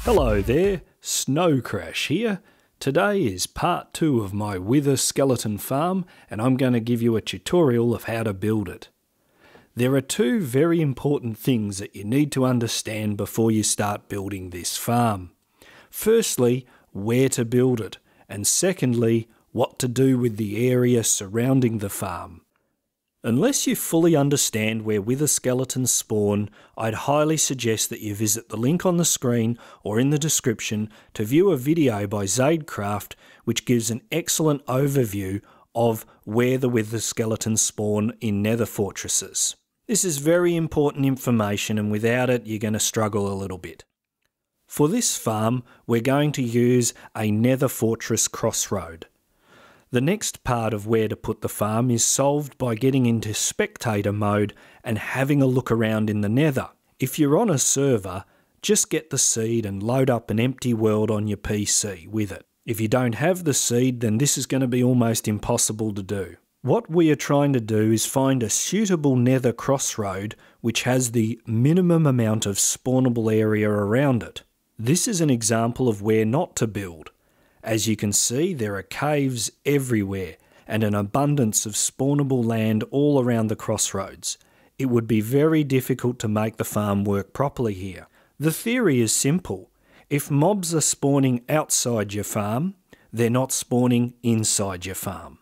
Hello there, Snow Crash here. Today is part 2 of my Wither skeleton farm, and I'm going to give you a tutorial of how to build it. There are two very important things that you need to understand before you start building this farm. Firstly, where to build it, and secondly, what to do with the area surrounding the farm. Unless you fully understand where wither skeletons spawn, I'd highly suggest that you visit the link on the screen or in the description to view a video by Zadecraft which gives an excellent overview of where the wither skeletons spawn in nether fortresses. This is very important information, and without it you're going to struggle a little bit. For this farm we're going to use a nether fortress crossroad. The next part of where to put the farm is solved by getting into spectator mode and having a look around in the nether. If you're on a server, just get the seed and load up an empty world on your PC with it. If you don't have the seed, then this is going to be almost impossible to do. What we are trying to do is find a suitable nether crossroad which has the minimum amount of spawnable area around it. This is an example of where not to build. As you can see, there are caves everywhere and an abundance of spawnable land all around the crossroads. It would be very difficult to make the farm work properly here. The theory is simple. If mobs are spawning outside your farm, they're not spawning inside your farm.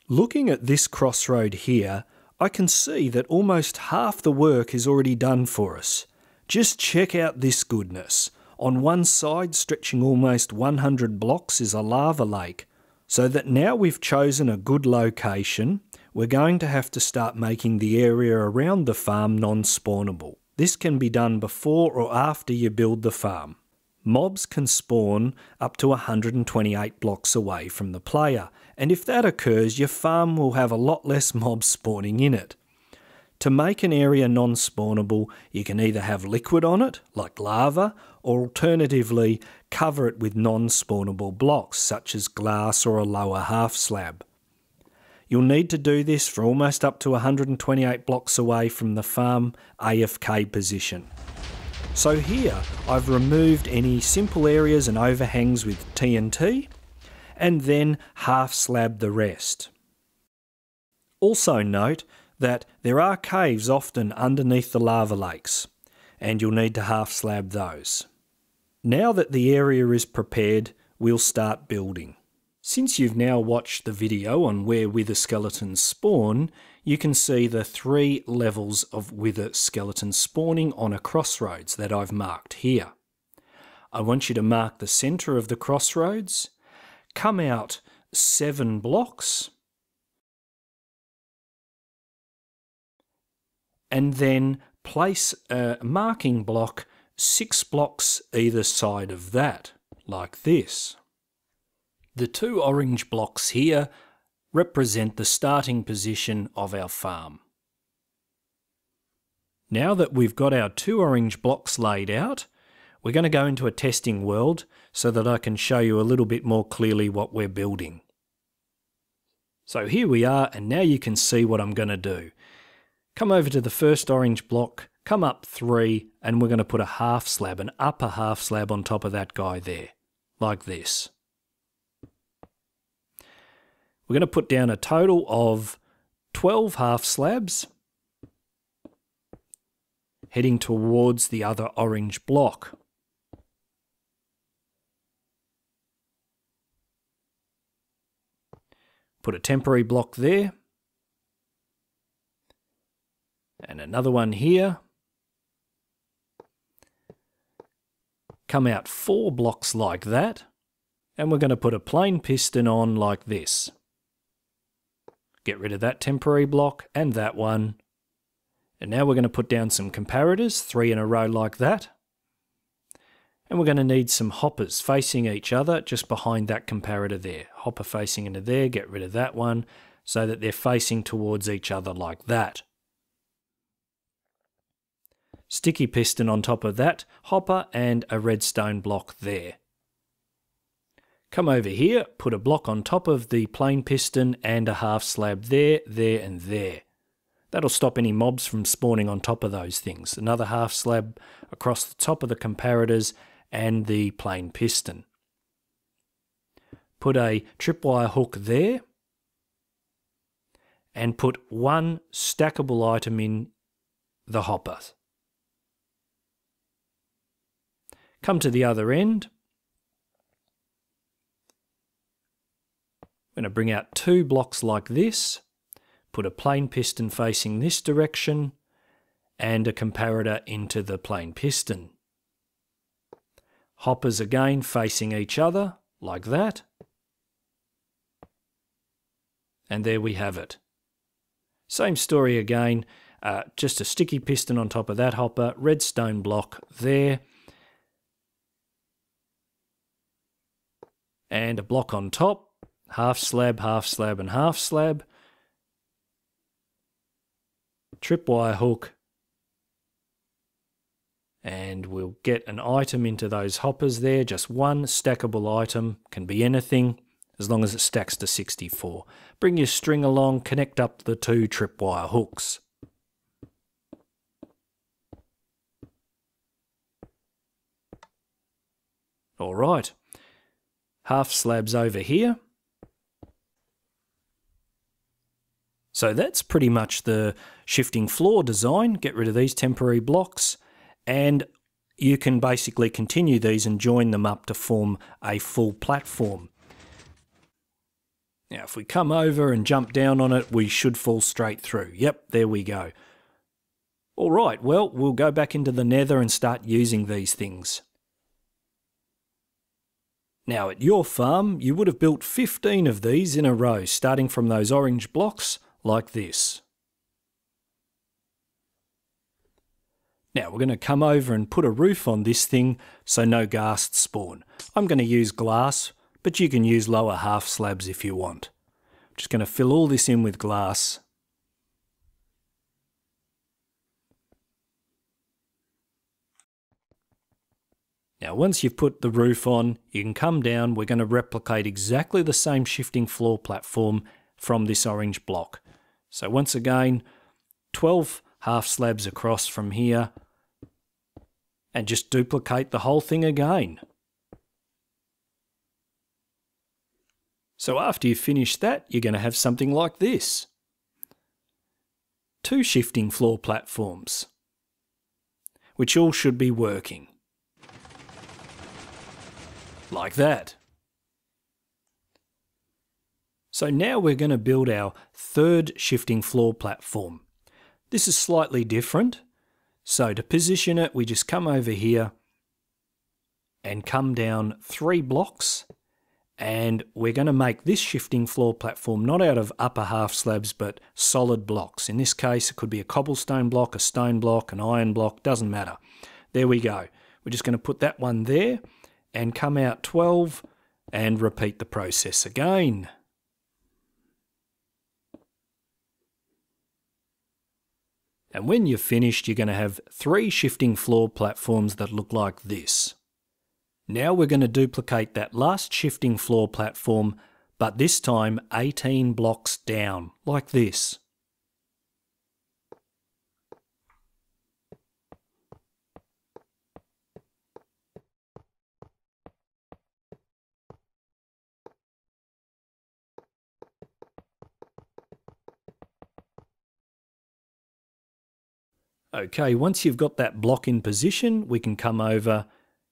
Looking at this crossroad here, I can see that almost half the work is already done for us. Just check out this goodness. On one side, stretching almost 100 blocks, is a lava lake, so that now we've chosen a good location, we're going to have to start making the area around the farm non-spawnable. This can be done before or after you build the farm. Mobs can spawn up to 128 blocks away from the player, and if that occurs, your farm will have a lot less mobs spawning in it. To make an area non-spawnable, you can either have liquid on it, like lava, or alternatively cover it with non-spawnable blocks, such as glass or a lower half slab. You'll need to do this for almost up to 128 blocks away from the farm AFK position. So here, I've removed any simple areas and overhangs with TNT, and then half slab the rest. Also note that there are caves often underneath the lava lakes, and you'll need to half slab those. Now that the area is prepared, we'll start building. Since you've now watched the video on where wither skeletons spawn, you can see the 3 levels of wither skeletons spawning on a crossroads that I've marked here. I want you to mark the centre of the crossroads, come out 7 blocks, and then place a marking block 6 blocks either side of that, like this. The 2 orange blocks here represent the starting position of our farm. Now that we've got our 2 orange blocks laid out, we're going to go into a testing world so that I can show you a little bit more clearly what we're building. So here we are, and now you can see what I'm going to do. Come over to the first orange block, come up 3, and we're going to put a half slab, an upper half slab on top of that guy there, like this. We're going to put down a total of 12 half slabs, heading towards the other orange block. Put a temporary block there. And another one here. Come out 4 blocks like that, and we're going to put a plain piston on like this. Get rid of that temporary block and that one. And now we're going to put down some comparators, 3 in a row like that. And we're going to need some hoppers facing each other just behind that comparator there. Hopper facing into there, get rid of that one, so that they're facing towards each other like that. Sticky piston on top of that hopper and a redstone block there. Come over here, put a block on top of the plain piston and a half slab there, there and there. That'll stop any mobs from spawning on top of those things. Another half slab across the top of the comparators and the plain piston. Put a tripwire hook there and put one stackable item in the hopper. Come to the other end. I'm going to bring out two blocks like this, put a plain piston facing this direction and a comparator into the plain piston. Hoppers again facing each other like that. And there we have it. Same story again, just a sticky piston on top of that hopper, redstone block there, and a block on top, half slab, and half slab, tripwire hook, and we'll get an item into those hoppers there, just one stackable item, can be anything, as long as it stacks to 64. Bring your string along, connect up the two tripwire hooks. Alright, half slabs over here. So that's pretty much the shifting floor design. Get rid of these temporary blocks and you can basically continue these and join them up to form a full platform. Now if we come over and jump down on it, we should fall straight through. Yep, there we go. Alright, well, we'll go back into the nether and start using these things. Now at your farm, you would have built 15 of these in a row, starting from those orange blocks like this. Now we're going to come over and put a roof on this thing so no ghasts spawn. I'm going to use glass, but you can use lower half slabs if you want. I'm just going to fill all this in with glass. Now once you've put the roof on, you can come down. We're going to replicate exactly the same shifting floor platform from this orange block. So once again, 12 half slabs across from here and just duplicate the whole thing again. So after you finish that, you're going to have something like this. Two shifting floor platforms, which all should be working. Like that. So now we're going to build our third shifting floor platform. This is slightly different. So to position it, we just come over here and come down 3 blocks. And we're going to make this shifting floor platform not out of upper half slabs, but solid blocks. In this case, it could be a cobblestone block, a stone block, an iron block, doesn't matter. There we go. We're just going to put that one there and come out 12 and repeat the process again. And when you're finished, you're going to have 3 shifting floor platforms that look like this. Now we're going to duplicate that last shifting floor platform, but this time 18 blocks down, like this. Okay, once you've got that block in position, we can come over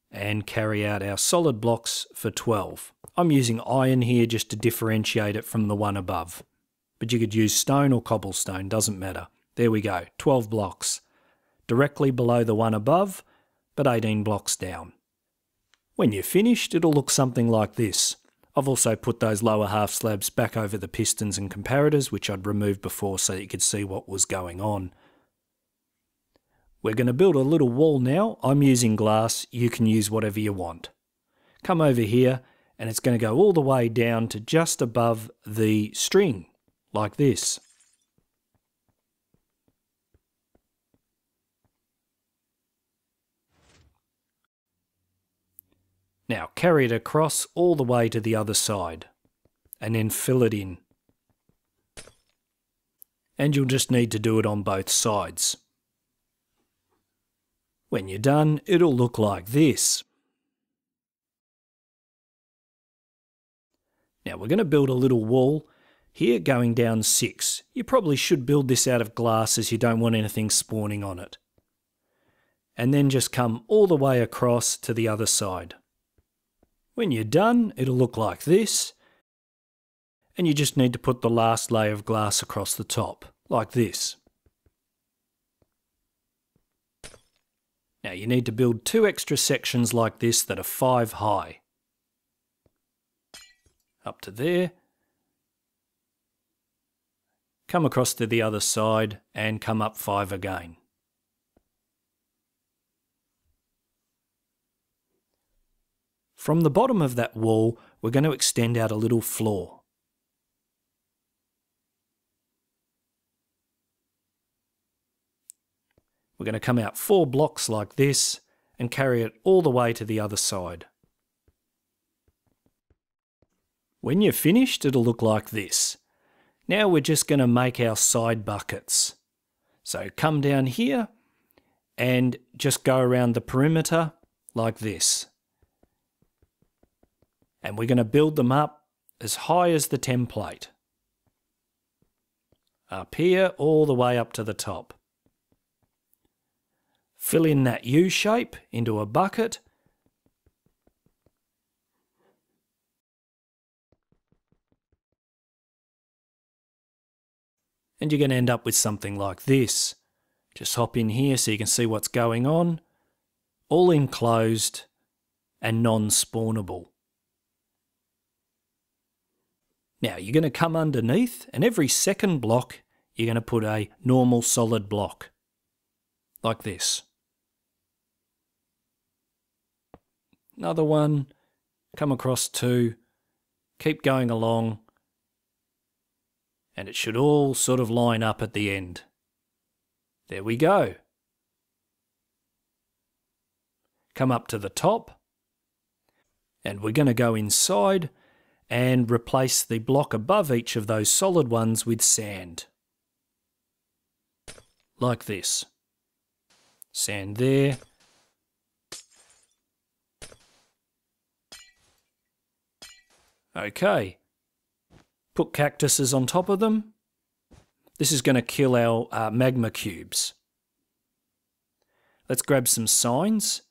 and carry out our solid blocks for 12. I'm using iron here just to differentiate it from the one above. But you could use stone or cobblestone, doesn't matter. There we go, 12 blocks. Directly below the one above, but 18 blocks down. When you're finished, it'll look something like this. I've also put those lower half slabs back over the pistons and comparators, which I'd removed before so that you could see what was going on. We're going to build a little wall now. I'm using glass. You can use whatever you want. Come over here and it's going to go all the way down to just above the string, like this. Now carry it across all the way to the other side and then fill it in. And you'll just need to do it on both sides. When you're done, it'll look like this. Now we're going to build a little wall here going down 6. You probably should build this out of glass as you don't want anything spawning on it. And then just come all the way across to the other side. When you're done, it'll look like this. And you just need to put the last layer of glass across the top, like this. Now you need to build 2 extra sections like this that are 5 high. Up to there. Come across to the other side and come up 5 again. From the bottom of that wall, we're going to extend out a little floor. We're going to come out 4 blocks like this and carry it all the way to the other side. When you're finished, it'll look like this. Now we're just going to make our side buckets. So come down here and just go around the perimeter like this. And we're going to build them up as high as the template. Up here, all the way up to the top. Fill in that U shape into a bucket. And you're going to end up with something like this. Just hop in here so you can see what's going on. All enclosed and non-spawnable. Now you're going to come underneath, and every second block you're going to put a normal solid block. Like this. Another one. Come across 2. Keep going along. And it should all sort of line up at the end. There we go. Come up to the top. And we're going to go inside and replace the block above each of those solid ones with sand. Like this. Sand there. Okay. Put cactuses on top of them. This is going to kill our magma cubes. Let's grab some signs.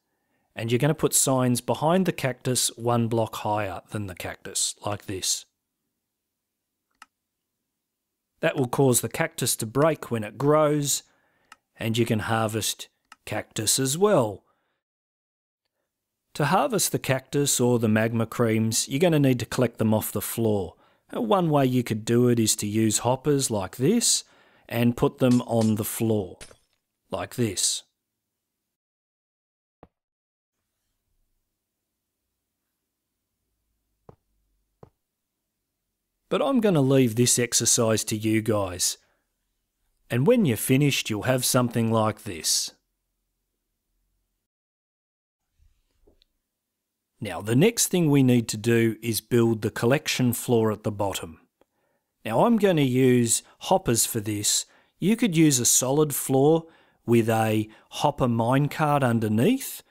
And you're going to put signs behind the cactus 1 block higher than the cactus, like this. That will cause the cactus to break when it grows, and you can harvest cactus as well. To harvest the cactus or the magma creams, you're going to need to collect them off the floor. One way you could do it is to use hoppers like this and put them on the floor, like this. But I'm going to leave this exercise to you guys. And when you're finished, you'll have something like this. Now, the next thing we need to do is build the collection floor at the bottom. Now, I'm going to use hoppers for this. You could use a solid floor with a hopper minecart underneath.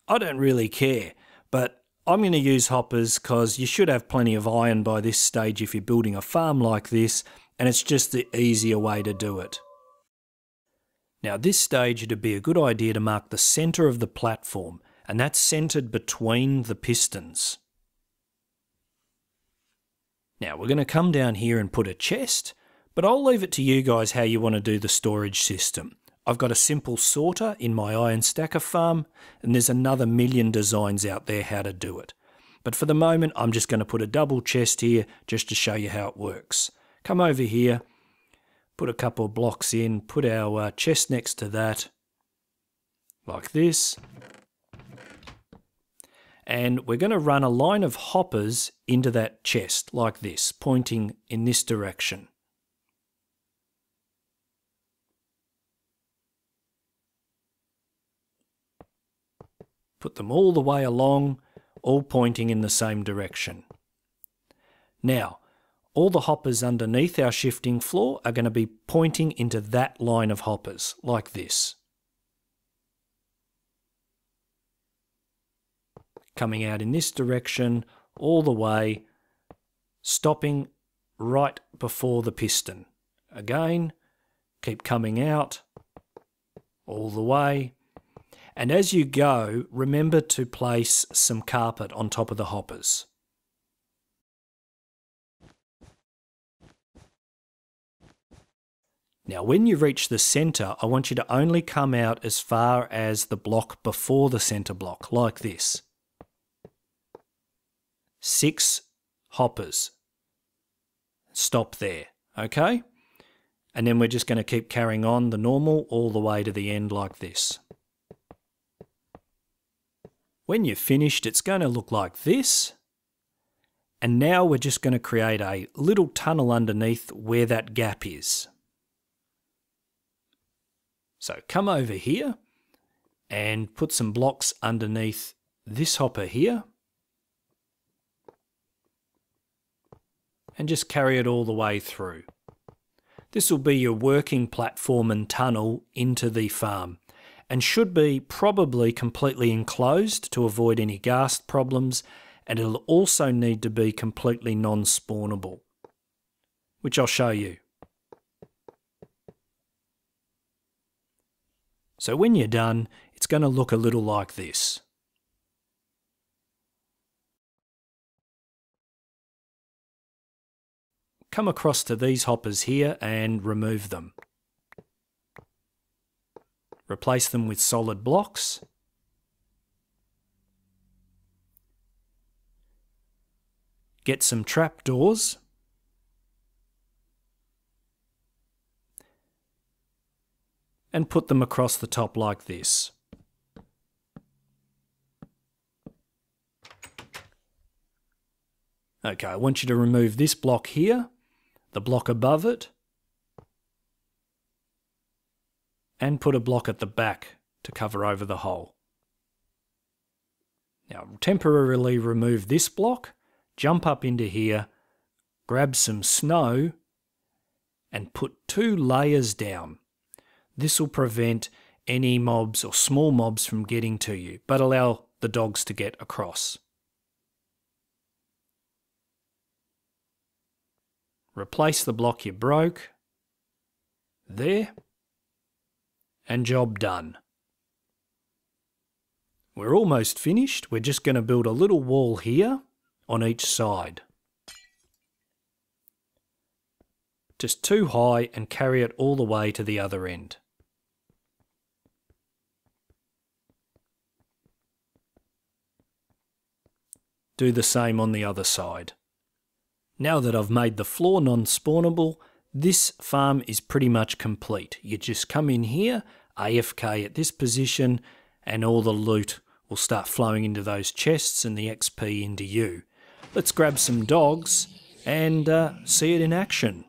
I don't really care, but I'm going to use hoppers because you should have plenty of iron by this stage if you're building a farm like this, and it's just the easier way to do it. Now at this stage it'd be a good idea to mark the centre of the platform, and that's centred between the pistons. Now we're going to come down here and put a chest, but I'll leave it to you guys how you want to do the storage system. I've got a simple sorter in my iron stacker farm, and there's another million designs out there how to do it. But for the moment, I'm just going to put a double chest here just to show you how it works. Come over here, put a couple of blocks in, put our chest next to that, like this. And we're going to run a line of hoppers into that chest, like this, pointing in this direction. Put them all the way along, all pointing in the same direction. Now, all the hoppers underneath our shifting floor are going to be pointing into that line of hoppers, like this. Coming out in this direction, all the way stopping right before the piston. Again, keep coming out all the way. And as you go, remember to place some carpet on top of the hoppers. Now when you reach the centre, I want you to only come out as far as the block before the centre block, like this. 6 hoppers. Stop there, okay? And then we're just going to keep carrying on the normal all the way to the end like this. When you're finished, it's going to look like this. And now we're just going to create a little tunnel underneath where that gap is. So come over here and put some blocks underneath this hopper here. And just carry it all the way through. This will be your working platform and tunnel into the farm, and should be probably completely enclosed to avoid any ghast problems, and it'll also need to be completely non-spawnable, which I'll show you. So when you're done, it's going to look a little like this. Come across to these hoppers here and remove them. Replace them with solid blocks. Get some trapdoors. And put them across the top like this. Okay, I want you to remove this block here, the block above it, and put a block at the back to cover over the hole. Now temporarily remove this block, jump up into here, grab some snow, and put 2 layers down. This will prevent any mobs or small mobs from getting to you, but allow the dogs to get across. Replace the block you broke. There. And job done. We're almost finished. We're just going to build a little wall here on each side. Just 2 high and carry it all the way to the other end. Do the same on the other side. Now that I've made the floor non-spawnable, this farm is pretty much complete. You just come in here, AFK at this position, and all the loot will start flowing into those chests and the XP into you. Let's grab some dogs and see it in action.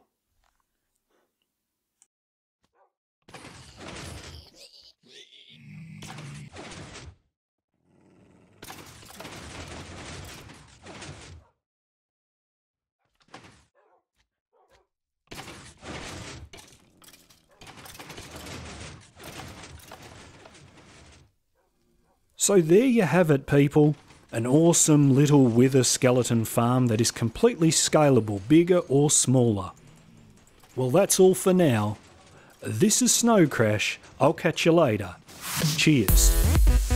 So there you have it, people. An awesome little wither skeleton farm that is completely scalable, bigger or smaller. Well, that's all for now. This is Snow Crash. I'll catch you later. Cheers.